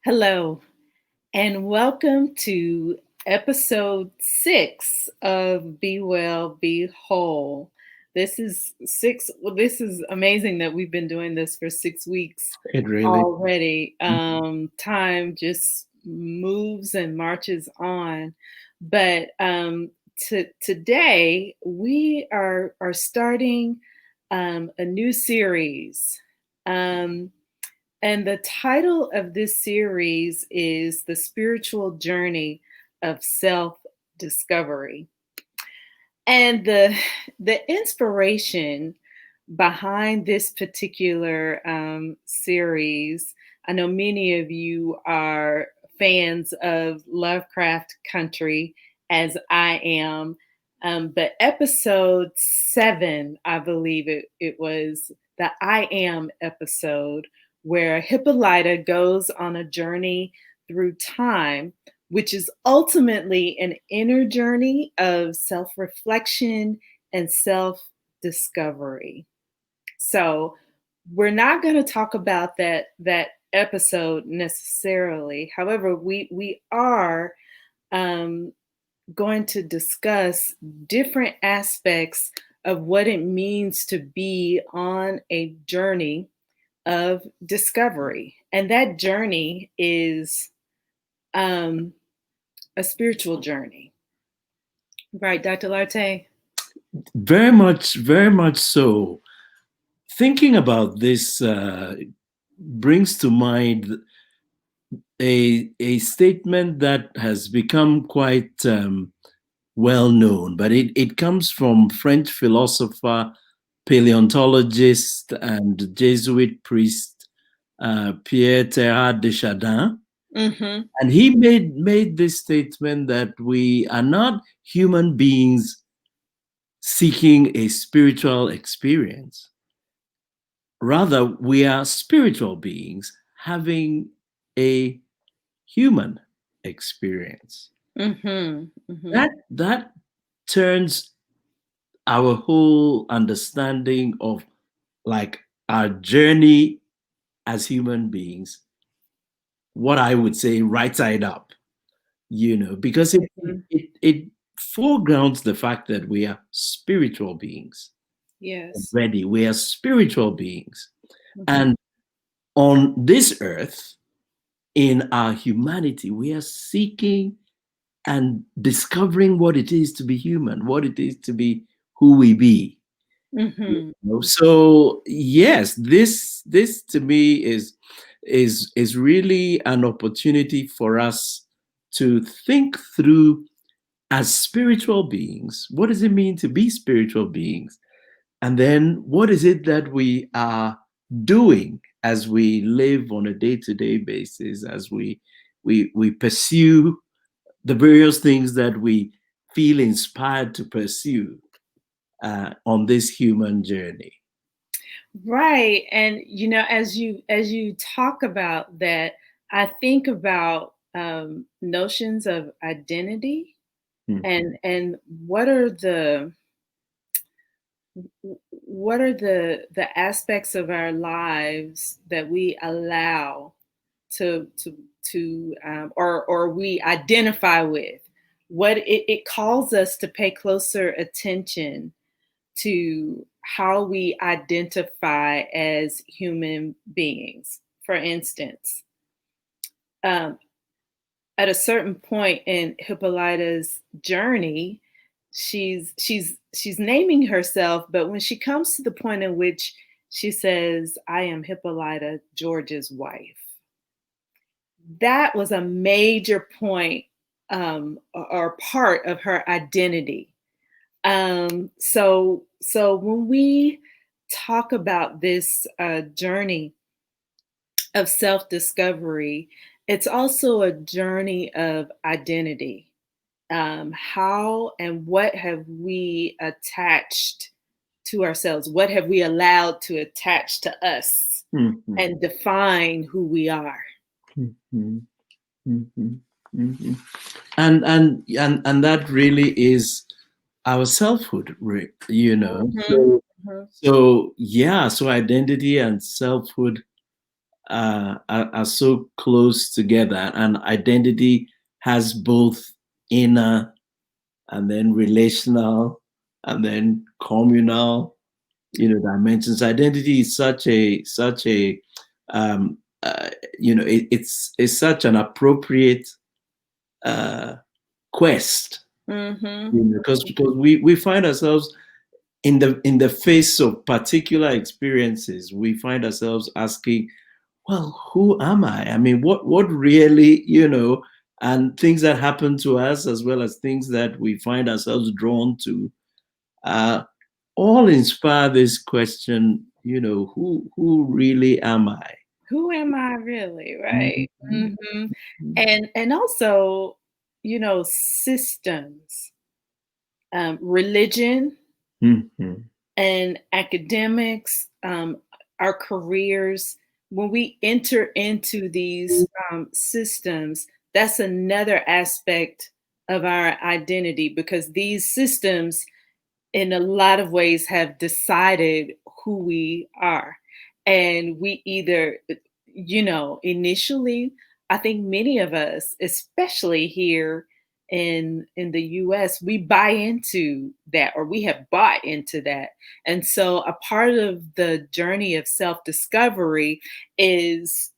Hello, and welcome to episode 6 of Be Well, Be Whole. This is six. Well, this is amazing that we've been doing this for 6 weeks It really. already. Time just moves and marches on. But today we are starting a new series. Um, and the title of this series is The Spiritual Journey of Self Discovery. And the inspiration behind this particular series, I know many of you are fans of Lovecraft Country, as I am. But episode 7, I believe it was the I Am episode, where Hippolyta goes on a journey through time, which is ultimately an inner journey of self reflection and self discovery. So, we're not going to talk about that episode necessarily. However, we are um, going to discuss different aspects of what it means to be on a journey of discovery. And that journey is um, a spiritual journey. Right, Dr. Larte? Very much so. Thinking about this brings to mind a statement that has become quite well known, but it comes from French philosopher, paleontologist, and Jesuit priest Pierre Teilhard de Chardin. Mm-hmm. And he made this statement that we are not human beings seeking a spiritual experience. Rather, we are spiritual beings having a human experience. Mm-hmm. Mm-hmm. That turns our whole understanding of like our journey as human beings, what I would say right side up, because it foregrounds the fact that we are spiritual beings. Yes. Already, we are spiritual beings. Mm-hmm. And on this earth, in our humanity, we are seeking and discovering what it is to be human, what it is to be who we be. Mm-hmm. So yes, this to me is really an opportunity for us to think through as spiritual beings. What does it mean to be spiritual beings? And then what is it that we are doing as we live on a day-to-day basis, as we pursue the various things that we feel inspired to pursue on this human journey. Right. And as you talk about that, I think about notions of identity Hmm. and what are the aspects of our lives that we allow or we identify with. What it calls us to pay closer attention to how we identify as human beings. For instance, um, at a certain point in Hippolyta's journey, she's naming herself, but when she comes to the point in which she says, "I am Hippolyta, George's wife," that was a major point or part of her identity. So when we talk about this journey of self-discovery, it's also a journey of identity. How and what have we attached to ourselves? What have we allowed to attach to us Mhm, and define who we are? mhm, mhm, mhm. And that really is our selfhood, Mhm, So mhm, so yeah, so identity and selfhood are so close together, and identity has both inner and then relational and then communal, dimensions. Identity is such a um, it's such an appropriate uh, quest, Mm-hmm. because we find ourselves in the face of particular experiences. We find ourselves asking, well, who am I? I mean, what really, and things that happen to us, as well as things that we find ourselves drawn to, uh, all inspire this question, who really am I? Who am I really, right? Mhm. Mhm. And also, systems, religion Mhm. and academics, our careers, when we enter into these systems, that's another aspect of our identity, because these systems in a lot of ways have decided who we are. And we either, initially, I think many of us, especially here in the US, we buy into that, or we have bought into that. And so a part of the journey of self-discovery is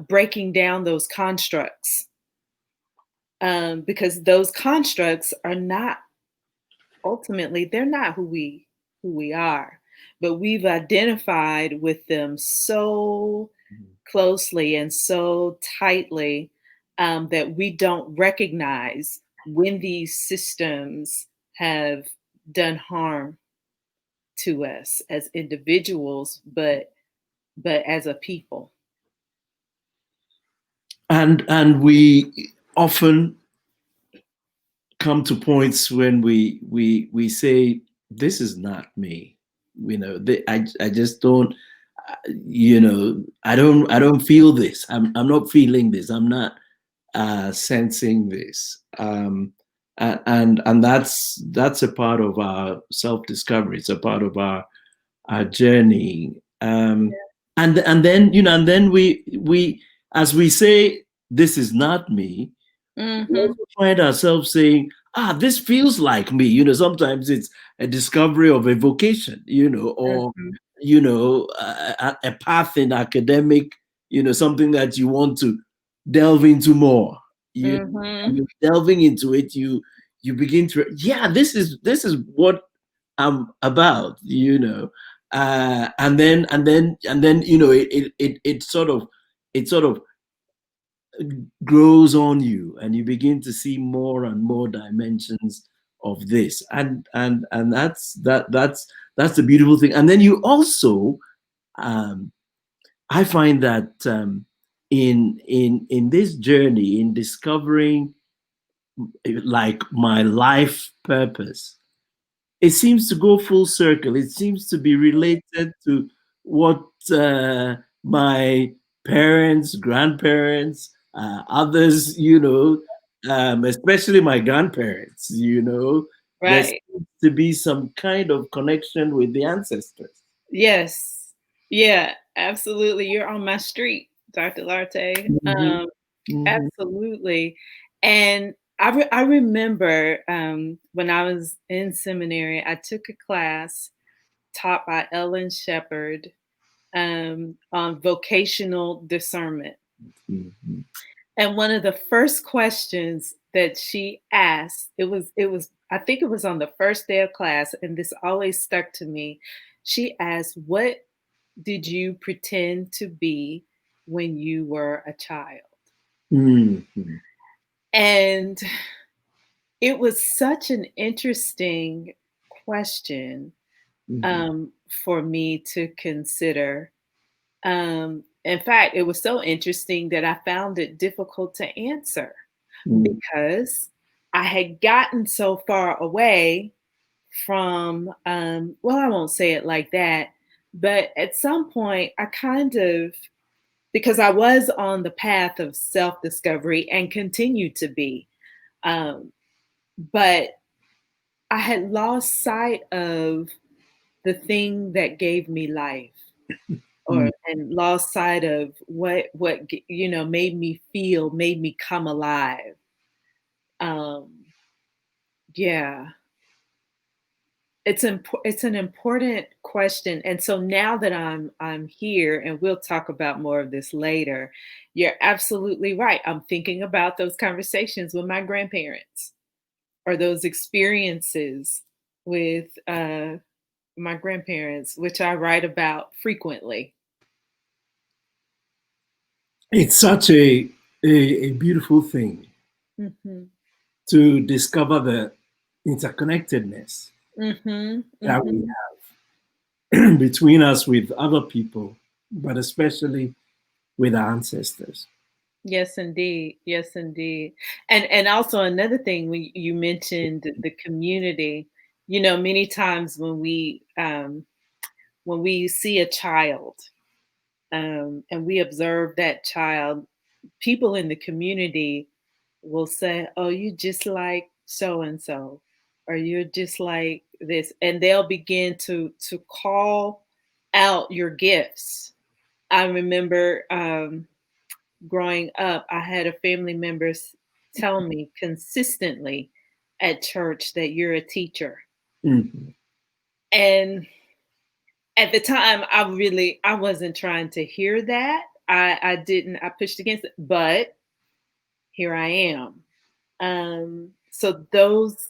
breaking down those constructs, because those constructs are not, ultimately, they're not who we are, but we've identified with them so closely and so tightly, that we don't recognize when these systems have done harm to us as individuals, but as a people. And we often come to points when we say, this is not me. I just don't, I don't feel this. I'm not feeling this. I'm not sensing this. And that's a part of our self-discovery. It's a part of our journey. And then we as we say, this is not me, we Mhm. also find ourselves saying, this feels like me. Sometimes it's a discovery of a vocation, or Mhm. a path in academic, something that you want to delve into more. Mhm. And delving into it, you begin to, yeah, this is what I'm about. And then it sort of grows on you, and you begin to see more and more dimensions of this, and that's the beautiful thing. And then you also, um, I find that, in this journey, in discovering, like, my life purpose, it seems to go full circle. It seems to be related to what, my parents, grandparents, others, especially my grandparents, there Right. seems to be some kind of connection with the ancestors. Yes. Yeah, absolutely. You're on my street, Dr. Larte. Mhm, mhm, Absolutely. And I remember, when I was in seminary, I took a class taught by Ellen Shepherd, on vocational discernment. mhm, And one of the first questions that she asked, it was I think it was on the first day of class, and this always stuck to me. She asked, "What did you pretend to be when you were a child?" mhm, And it was such an interesting question, mhm, for me to consider. In fact, it was so interesting that I found it difficult to answer, mhm, because I had gotten so far away from, well, I won't say it like that, but at some point, I kind of, because I was on the path of self discovery and continue to be, um, but I had lost sight of the thing that gave me life. Mm. or and lost sight of made me feel, made me come alive. Um, yeah, it's an important question, and so now that I'm here, and we'll talk about more of this later. You're absolutely right. I'm thinking about those conversations with my grandparents, or those experiences with my grandparents, which I write about frequently. It's such a beautiful thing Hmm. to discover the interconnectedness Hmm. that we Hmm. have between us with other people, but especially with our ancestors. Yes, indeed. Yes, indeed. And also another thing, when you mentioned the community, many times when we see a child, and we observe that child, people in the community will say, "Oh, you just like so and so," or "You're just like this," and they'll begin to call out your gifts. I remember growing up, I had a family member tell me consistently at church that you're a teacher. Mhm. And at the time, I wasn't trying to hear that. I didn't, I pushed against it, but here I am. So those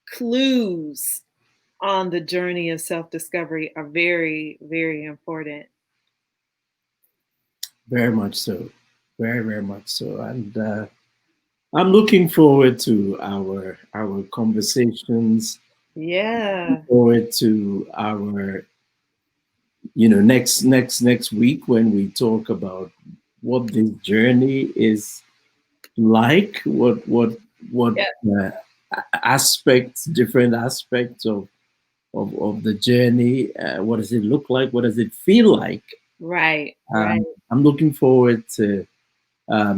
clues on the journey of self-discovery are very, very important. Very much so. Very, very much so. And I'm looking forward to our conversations, Yeah, forward to our next week when we talk about what this journey is like, what yeah, uh, aspects, different aspects of the journey. What does it look like? What does it feel like? right, right. I'm looking forward to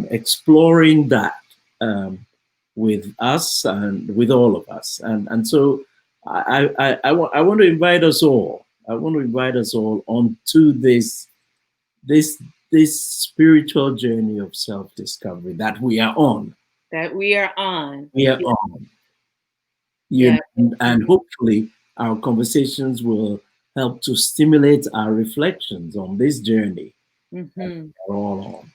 exploring that um, with us and with all of us. And so I want to invite us all. I want to invite us all onto this this spiritual journey of self discovery that we are on. That we are on. We are Yeah, on. yeah, And hopefully our conversations will help to stimulate our reflections on this journey hmm. we're all on.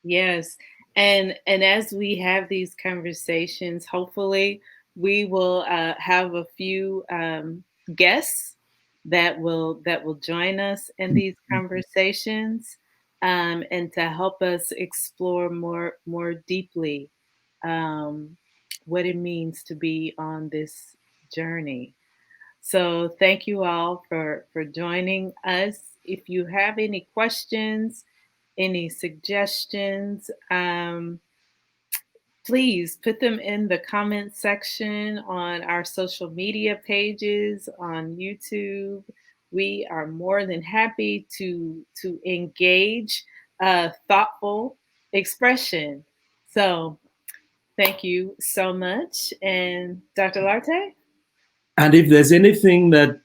Yes. And as we have these conversations, hopefully we will have a few guests that will join us in these conversations, and to help us explore more deeply um, what it means to be on this journey. So thank you all for joining us. If you have any questions, any suggestions, please put them in the comment section on our social media pages on YouTube. We are more than happy to engage thoughtful expression. So thank you so much. And Dr. Larte? And if there's anything that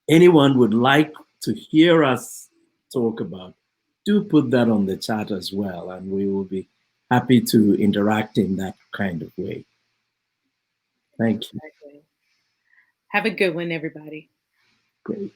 anyone would like to hear us talk about, do put that on the chat as well, and we will be happy to interact in that kind of way. Thank you. Exactly. Have a good one, everybody. Great.